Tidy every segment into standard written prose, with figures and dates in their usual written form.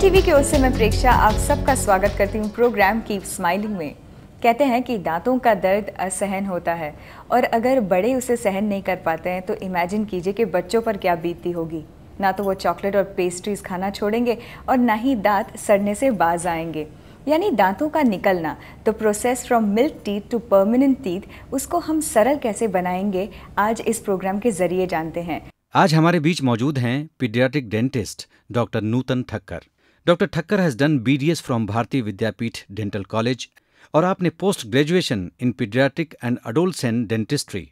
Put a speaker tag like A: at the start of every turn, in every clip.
A: TV की ओर से मैं प्रेक्षा आप सबका स्वागत करती हूँ प्रोग्राम कीप स्माइलिंग में। कहते हैं कि दांतों का दर्द असहन होता है और अगर बड़े उसे सहन नहीं कर पाते हैं तो इमेजिन कीजिए कि बच्चों पर क्या बीतती होगी। ना तो वो चॉकलेट और पेस्ट्रीज खाना छोड़ेंगे और ना ही दांत सड़ने से बाज आएंगे। यानी दांतों का निकलना, तो process from milk teeth to permanent teeth, उसको हम सरल कैसे बनाएंगे आज इस प्रोग्राम के जरिए जानते हैं।
B: आज हमारे बीच मौजूद हैं paediatric dentist doctor Nutan Thakkar. Doctor Thakkar has done BDS from Bharati Vidyapeeth dental college और आपने post graduation in paediatric and adolescent dentistry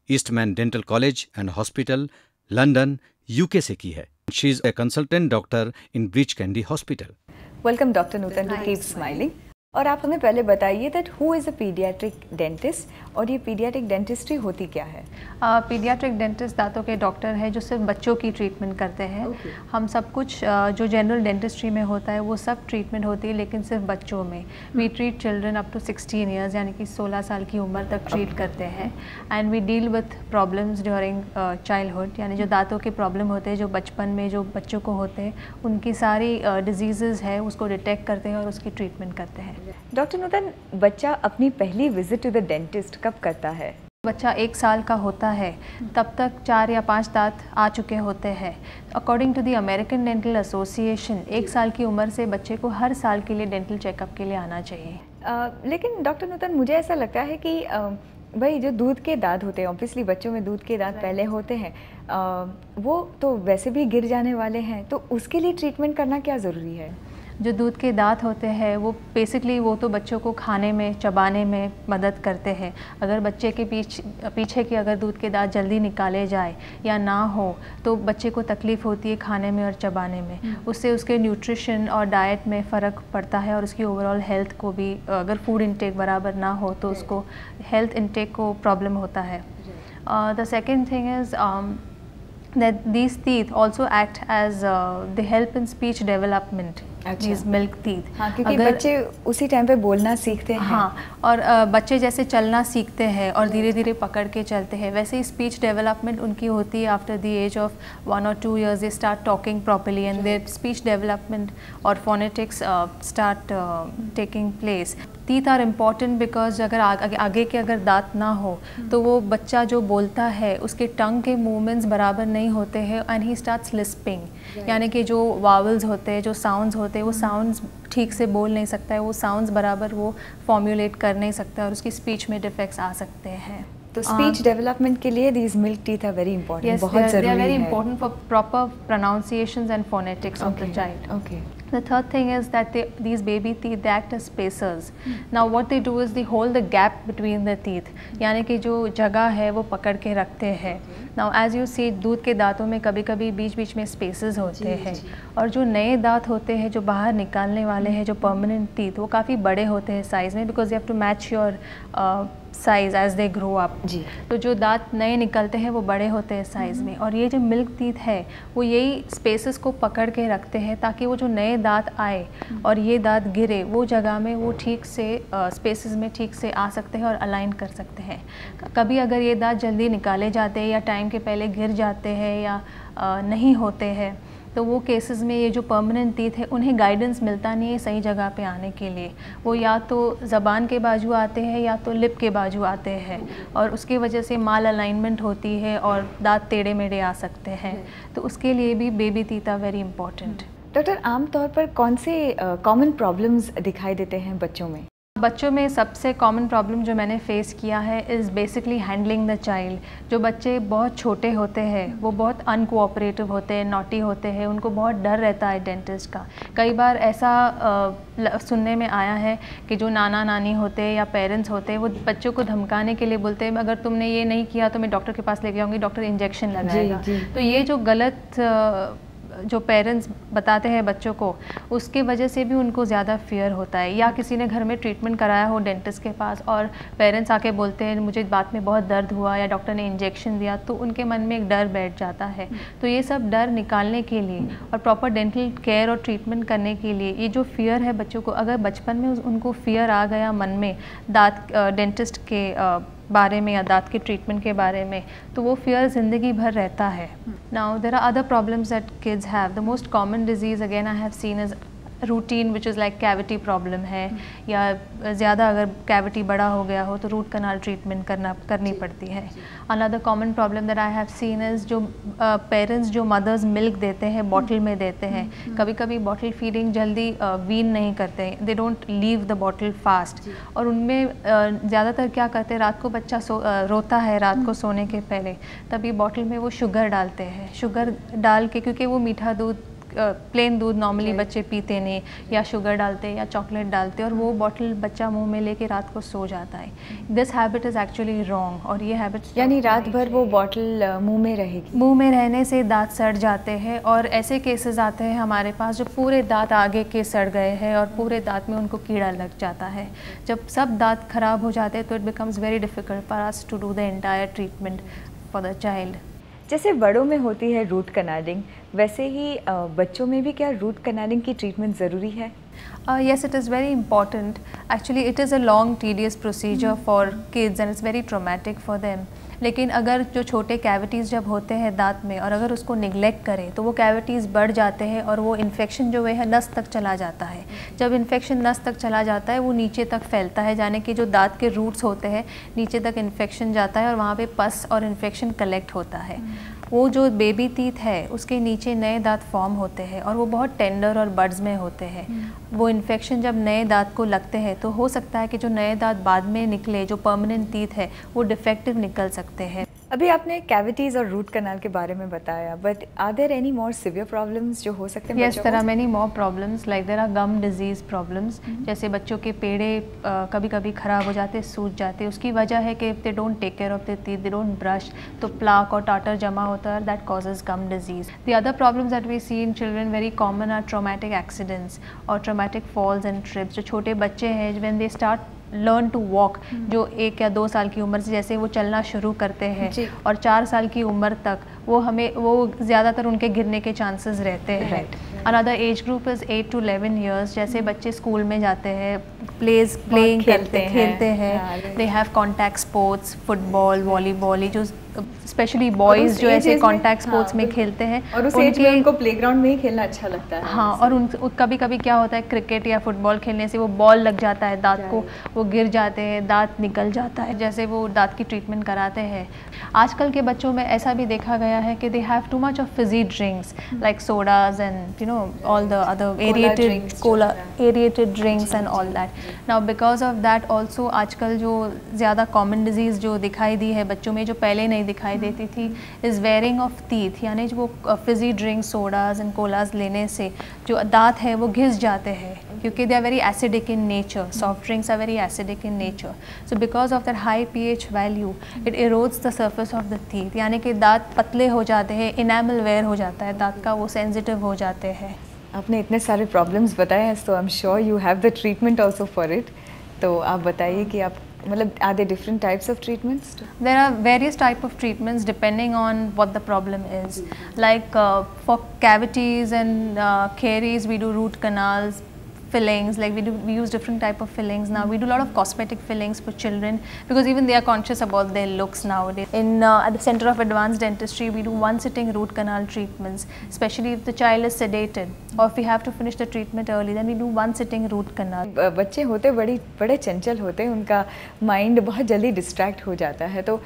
B: Eastman dental college and hospital, London, UK से की है। She is a consultant doctor in Breach Candy hospital.
A: Welcome doctor Nutan to keep smiling. और आप हमें पहले बताइए that who is a paediatric dentist और ये पीडियाट्रिक डेंटिस्ट्री होती क्या है?
C: पीडियाट्रिक डेंटिस्ट दांतों के डॉक्टर है जो सिर्फ बच्चों की ट्रीटमेंट करते हैं। हम सब कुछ जो जनरल डेंटिस्ट्री में होता है वो सब ट्रीटमेंट होती है, लेकिन सिर्फ बच्चों में we treat children up to 16 years, यानी कि 16 साल की उम्र तक ट्रीट करते हैं। And we deal with problems during childhood, यानी जो दांतों के प्रॉब्लम होते हैं जो बचपन में जो बच्चों को होते हैं, उनकी सारी डिजीज़ है उसको डिटेक्ट करते हैं और उसकी ट्रीटमेंट करते हैं।
A: डॉक्टर नूतन, बच्चा अपनी पहली विजिट टू द डेंटिस्ट कब करता है?
C: बच्चा 1 साल का होता है तब तक 4 या 5 दांत आ चुके होते हैं। According to the American dental association 1 साल की उम्र से बच्चे को हर साल के लिए डेंटल चेकअप के लिए आना चाहिए।
A: लेकिन डॉक्टर नूतन, मुझे ऐसा लगता है कि भाई जो दूध के दांत होते हैं, ऑब्वियसली बच्चों में दूध के दांत पहले होते हैं, वो तो वैसे भी गिर जाने वाले हैं, तो उसके लिए ट्रीटमेंट करना क्या ज़रूरी है?
C: जो दूध के दांत होते हैं वो बेसिकली वो तो बच्चों को खाने में, चबाने में मदद करते हैं। अगर बच्चे के पीछे के अगर दूध के दांत जल्दी निकाले जाए या ना हो तो बच्चे को तकलीफ़ होती है खाने में और चबाने में। उससे उसके न्यूट्रिशन और डाइट में फ़र्क पड़ता है और उसकी ओवरऑल हेल्थ को भी, अगर फूड इंटेक बराबर ना हो तो उसको हेल्थ इंटेक को प्रॉब्लम होता है। The second thing is that these teeth also act as they help in speech development. These milk teeth.
A: हाँ, क्योंकि बच्चे उसी टाइम पे बोलना सीखते हैं।
C: हाँ, और बच्चे जैसे चलना सीखते हैं और धीरे धीरे पकड़ के चलते हैं, वैसे ही स्पीच डेवलपमेंट उनकी होती है। After the age of 1 or 2 years they start talking properly and their speech development or phonetics start taking place. Teeth are important because अगर आगे के अगर दांत ना हो तो वो बच्चा जो बोलता है उसके टंग के मूवमेंट्स बराबर नहीं होते हैं एंड ही स्टार्ट्स लिस्पिंग, यानी कि जो वावल्स होते हैं, जो साउंड्स होते हैं, वो साउंड्स ठीक से बोल नहीं सकता है, वो साउंड्स बराबर वो फॉर्मुलेट कर नहीं सकता और उसकी स्पीच में डिफेक्ट्स आ सकते हैं।
A: तो स्पीच डेवलपमेंट के लिए these milk teeth are very important, बहुत ज़रूरी है।
C: Very important for proper pronunciations and phonetics of the child.
A: Okay.
C: The third thing is that these baby teeth, they act as spacers. Now what they do is they hold the gap between the teeth, यानी कि जो जगह है वो पकड़ के रखते हैं। Now as you see, दूध के दांतों में कभी कभी बीच बीच में स्पेसेस होते हैं और जो नए दांत होते हैं जो बाहर निकालने वाले हैं, जो परमानेंट टीथ, वो काफ़ी बड़े होते हैं साइज़ में, because you have to match your size as they grow up. तो जो दांत नए निकलते हैं वो बड़े होते हैं साइज़ में, और ये जो मिल्क टीथ है वो यही स्पेसेस को पकड़ के रखते हैं ताकि वो जो नए दांत आए और ये दांत गिरे वो जगह में वो ठीक से स्पेसेस में ठीक से आ सकते हैं और अलाइन कर सकते हैं। कभी अगर ये दांत जल्दी निकाले जाते हैं या टाइम के पहले गिर जाते हैं या नहीं होते हैं तो वो केसेस में ये जो परमानेंट टीथ है उन्हें गाइडेंस मिलता नहीं है सही जगह पे आने के लिए। वो या तो ज़बान के बाजू आते हैं या तो लिप के बाजू आते हैं और उसकी वजह से माल अलाइनमेंट होती है और दांत टेढ़े मेढ़े आ सकते हैं। तो उसके लिए भी baby teeth are very important.
A: Doctor, आमतौर पर कौन से कॉमन प्रॉब्लम्स दिखाई देते हैं बच्चों में?
C: बच्चों में सबसे कॉमन प्रॉब्लम जो मैंने फेस किया है is basically handling the child. जो बच्चे बहुत छोटे होते हैं वो बहुत अनकोऑपरेटिव होते हैं, नॉटी होते हैं, उनको बहुत डर रहता है डेंटिस्ट का। कई बार ऐसा सुनने में आया है कि जो नाना नानी होते हैं या पेरेंट्स होते हैं वो बच्चों को धमकाने के लिए बोलते हैं अगर तुमने ये नहीं किया तो मैं डॉक्टर के पास लेके आऊँगी, डॉक्टर इंजेक्शन लगाएगा। तो ये जो गलत जो पेरेंट्स बताते हैं बच्चों को, उसके वजह से भी उनको ज़्यादा फियर होता है। या किसी ने घर में ट्रीटमेंट कराया हो डेंटिस्ट के पास और पेरेंट्स आके बोलते हैं मुझे बात में बहुत दर्द हुआ या डॉक्टर ने इंजेक्शन दिया, तो उनके मन में एक डर बैठ जाता है। तो ये सब डर निकालने के लिए और प्रॉपर डेंटल केयर और ट्रीटमेंट करने के लिए ये जो फियर है बच्चों को, अगर बचपन में उनको फियर आ गया मन में दांत डेंटिस्ट के बारे में या दांत के ट्रीटमेंट के बारे में, तो वो फियर ज़िंदगी भर रहता है। Now there are other problems that kids have. The most common disease again I have seen is routine which is like cavity problem है या ज़्यादा अगर कैविटी बड़ा हो गया हो तो रूट कनाल ट्रीटमेंट करनी पड़ती है। Another common problem that I have seen is जो पेरेंट्स जो मदर्स मिल्क देते हैं बॉटल में देते हैं, कभी कभी बॉटल फीडिंग जल्दी वीन नहीं करते, they don't leave the bottle fast, और उनमें ज़्यादातर क्या करते हैं, रात को बच्चा रोता है रात को सोने के पहले, तभी बॉटल में वो शुगर डालते हैं। शुगर डाल के, क्योंकि वो मीठा दूध प्लेन दूध नॉर्मली बच्चे पीते नहीं, या शुगर डालते हैं या चॉकलेट डालते हैं, और वो बॉटल बच्चा मुंह में लेके रात को सो जाता है। This habit is actually wrong, और ये हैबिट
A: यानी रात भर वो बॉटल मुंह में रहेगी।
C: मुंह में रहने से दांत सड़ जाते हैं, और ऐसे केसेस आते हैं हमारे पास जो पूरे दांत आगे के सड़ गए हैं और पूरे दांत में उनको कीड़ा लग जाता है। जब सब दांत खराब हो जाते हैं तो it becomes very difficult for us to do the entire treatment for the child.
A: जैसे बड़ों में होती है रूट कनालिंग, वैसे ही बच्चों में भी क्या रूट कनालिंग की ट्रीटमेंट ज़रूरी है?
C: Yes, it is very important. Actually, it is a long, tedious procedure for kids and it's very traumatic for them. लेकिन अगर जो छोटे कैविटीज़ जब होते हैं दांत में और अगर उसको निगलेक्ट करें तो वो कैविटीज़ बढ़ जाते हैं और वो इन्फेक्शन जो है नस तक चला जाता है। जब इन्फेक्शन नस तक चला जाता है वो नीचे तक फैलता है, यानी कि जो दांत के रूट्स होते हैं नीचे तक इन्फेक्शन जाता है और वहाँ पे पस और इन्फेक्शन कलेक्ट होता है। वो जो बेबी टीथ है उसके नीचे नए दांत फॉर्म होते हैं और वो बहुत टेंडर और बड्स में होते हैं। वो इन्फेक्शन जब नए दांत को लगते हैं तो हो सकता है कि जो नए दांत बाद में निकले, जो परमानेंट टीथ है, वो डिफेक्टिव निकल सकते हैं।
A: अभी आपने कैविटीज़ और रूट कनाल के बारे में बताया, but are there any more severe problems जो हो सकते हैं?
C: Yes, there are many more problems, like there are gum disease problems. जैसे बच्चों के पेड़े कभी कभी ख़राब हो जाते, सूज जाते। उसकी वजह है कि they don't take care of their teeth, they don't brush, तो प्लाक और टाटर जमा होता है, that causes gum disease. The other problems that we see in children very common are traumatic accidents और ट्रॉमेटिक फॉल्स एंड ट्रिप्स। जो छोटे बच्चे हैं when they start learn to walk, जो 1 या 2 साल की उम्र से जैसे वो चलना शुरू करते हैं और 4 साल की उम्र तक वो ज़्यादातर उनके गिरने के चांसेस रहते हैं। Another age group is 8 to 11 years। जैसे बच्चे स्कूल में जाते हैं, प्लेइंग खेलते हैं, they have contact sports, football, volleyball, जो स्पेशली बॉयज़ जो ऐसे कॉन्टैक्ट स्पोर्ट्स में खेलते हैं
A: और उस एज में उनको प्लेग्राउंड में ही खेलना अच्छा लगता है।
C: हाँ, और कभी कभी क्या होता है, क्रिकेट या फुटबॉल खेलने से वो बॉल लग जाता है दांत को, वो गिर जाते हैं, दांत निकल जाता है, जैसे वो दांत की ट्रीटमेंट कराते हैं। आजकल के बच्चों में ऐसा भी देखा गया है कि they have too much of Fiji drinks like sodas and all the other aerated drinks and all that. Now because of that also आजकल जो ज़्यादा कॉमन डिजीज़ जो दिखाई दी है बच्चों में, जो पहले नहीं दिखाई देती थी, इज़ वेयरिंग ऑफ टीथ। यानी जो वो Fiji drinks, sodas and collage लेने से जो दांत है वो घिस जाते हैं, क्योंकि they are very acidic in nature. Soft drinks are very acidic in nature, so because of that high pH value it erodes the surface of the teeth, यानी कि दांत पतले हो जाते हैं, इनेमल वेयर हो जाता है दांत का, वो सेंसिटिव हो जाते हैं।
A: आपने इतने सारे प्रॉब्लम्स बताए हैं, तो आई am sure you have the treatment also for it. तो आप बताइए कि आप are there different types of treatments?
C: There are various type of treatments depending on what the problem is. Like for cavities and caries, we do root canals, fillings, like we use different type of fillings now. We do a lot of cosmetic fillings for children because even they are conscious about their looks nowadays. At the Center of Advanced Dentistry, we do one-sitting root canal treatments, especially if the child is sedated or if we have to finish the treatment early, then we do one-sitting root canal.
A: बच्चे होते बड़े चंचल होते हैं, उनका mind बहुत जल्दी distract हो जाता है, तो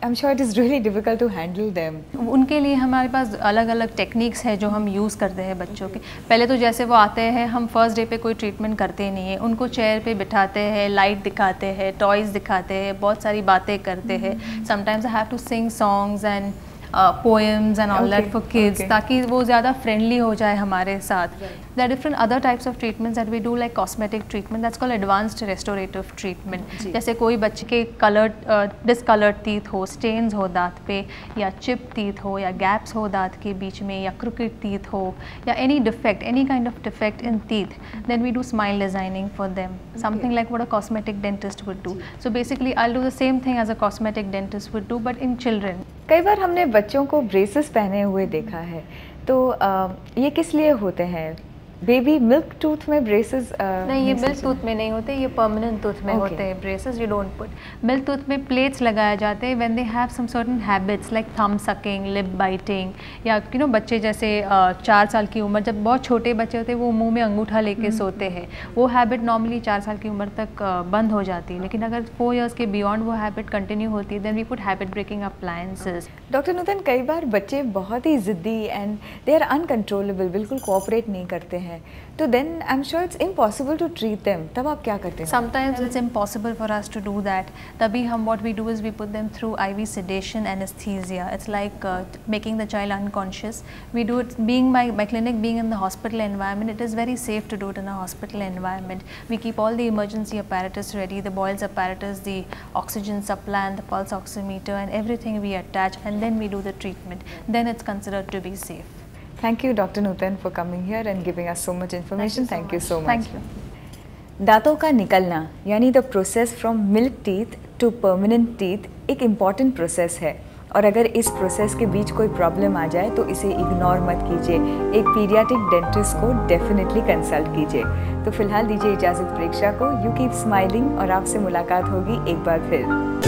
A: I'm sure it is really difficult to handle them.
C: उनके लिए हमारे पास अलग अलग टेक्निक्स है जो हम यूज़ करते हैं बच्चों के। पहले तो जैसे वो आते हैं, हम फर्स्ट डे पे कोई ट्रीटमेंट करते नहीं है, उनको चेयर पे बिठाते हैं, लाइट दिखाते हैं, टॉयज़ दिखाते हैं, बहुत सारी बातें करते हैं। Sometimes I have to sing songs and poems and all that for kids, ताकि वो ज़्यादा फ्रेंडली हो जाए हमारे साथ। There are different other types of treatments that we do, like cosmetic treatment, that's called advanced restorative treatment. जैसे कोई बच्चे के discolored teeth हो, stains हो दांत पे, या chip teeth हो, या gaps हो दांत के बीच में, या crooked teeth हो, या any defect, any kind of defect in teeth, then we do smile designing for them, something like what a cosmetic dentist would do. So basically I'll do the same thing as a cosmetic dentist would do, but in children.
A: कई बार हमने बच्चों को braces पहने हुए देखा है, तो ये किस लिए होते हैं? बेबी मिल्क टूथ में ब्रेसेस
C: नहीं, ये मिल्क टूथ में नहीं होते, ये परमानेंट टूथ में होते हैं braces. You don't put milk tooth में प्लेट्स लगाए जाते हैं when they have some certain habits like thumb sucking, lip biting, या बच्चे जैसे 4 साल की उम्र, जब बहुत छोटे बच्चे होते हैं वो मुंह में अंगूठा लेके सोते हैं, वो हैबिट नॉर्मली 4 साल की उम्र तक बंद हो जाती है। लेकिन अगर 4 इयर्स के बियॉन्ड वो हैबिट कंटिन्यू होती है, then we put habit breaking appliances.
A: Doctor Nutan, कई बार बच्चे बहुत ही ज़िद्दी एंड दे आर अनकंट्रोलेबल, बिल्कुल कोऑपरेट नहीं करते हैं, तो then I am sure it's impossible to treat them, तब आप क्या करते हैं?
C: Sometimes it's impossible for us to do that. तभी हम what we do is we put them through IV sedation anesthesia. It's like making the child unconscious. We do it, being my clinic being in the hospital environment, it is very safe to do it in a hospital environment. We keep all the emergency apparatus ready, the Boyle's apparatus, the oxygen supply and the pulse oximeter and everything we attach, and then we do the treatment. Then it's considered to be safe.
A: Thank you, Dr. Nutan, for coming here and giving us so much information. Thank you so much.
C: Thank you.
A: दांतों का निकलना यानी the process from milk teeth to permanent teeth एक important process है, और अगर इस process के बीच कोई प्रॉब्लम आ जाए तो इसे इग्नोर मत कीजिए, एक पीडियाट्रिक डेंटिस्ट को डेफिनेटली कंसल्ट कीजिए। तो फिलहाल दीजिए इजाज़त प्रेक्षक को। यू कीप स्माइलिंग, और आपसे मुलाकात होगी एक बार फिर।